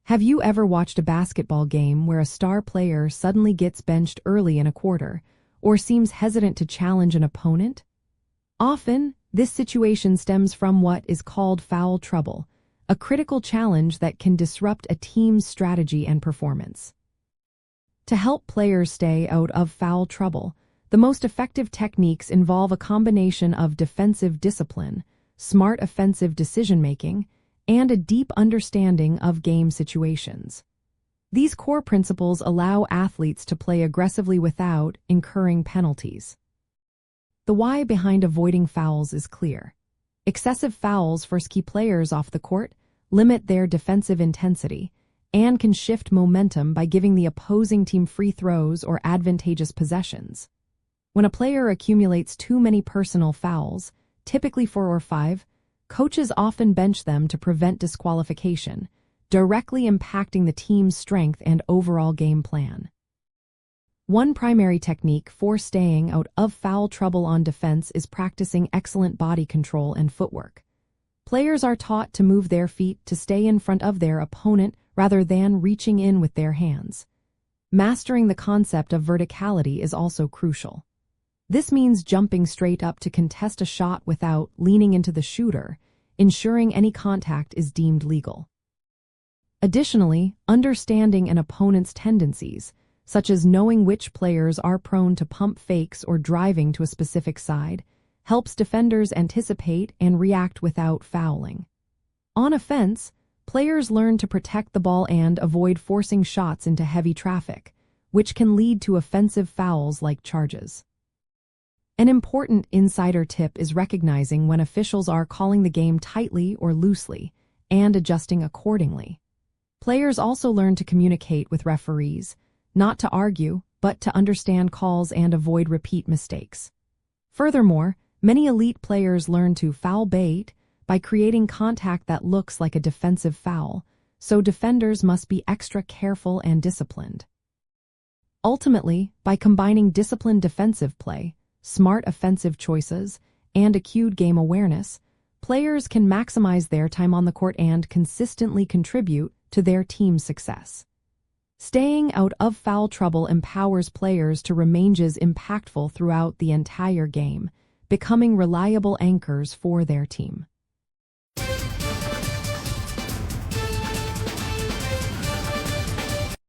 Have you ever watched a basketball game where a star player suddenly gets benched early in a quarter, or seems hesitant to challenge an opponent? Often, this situation stems from what is called foul trouble, a critical challenge that can disrupt a team's strategy and performance. To help players stay out of foul trouble, the most effective techniques involve a combination of defensive discipline, smart offensive decision-making, and a deep understanding of game situations. These core principles allow athletes to play aggressively without incurring penalties. The why behind avoiding fouls is clear. Excessive fouls force key players off the court, limit their defensive intensity, and can shift momentum by giving the opposing team free throws or advantageous possessions. When a player accumulates too many personal fouls, typically 4 or 5, coaches often bench them to prevent disqualification, directly impacting the team's strength and overall game plan. One primary technique for staying out of foul trouble on defense is practicing excellent body control and footwork. Players are taught to move their feet to stay in front of their opponent rather than reaching in with their hands. Mastering the concept of verticality is also crucial. This means jumping straight up to contest a shot without leaning into the shooter, ensuring any contact is deemed legal. Additionally, understanding an opponent's tendencies, such as knowing which players are prone to pump fakes or driving to a specific side, helps defenders anticipate and react without fouling. On offense, players learn to protect the ball and avoid forcing shots into heavy traffic, which can lead to offensive fouls like charges. An important insider tip is recognizing when officials are calling the game tightly or loosely and adjusting accordingly. Players also learn to communicate with referees, not to argue, but to understand calls and avoid repeat mistakes. Furthermore, many elite players learn to foul bait by creating contact that looks like a defensive foul, so defenders must be extra careful and disciplined. Ultimately, by combining disciplined defensive play, smart offensive choices, and acute game awareness, players can maximize their time on the court and consistently contribute to their team's success. Staying out of foul trouble empowers players to remain as impactful throughout the entire game, becoming reliable anchors for their team.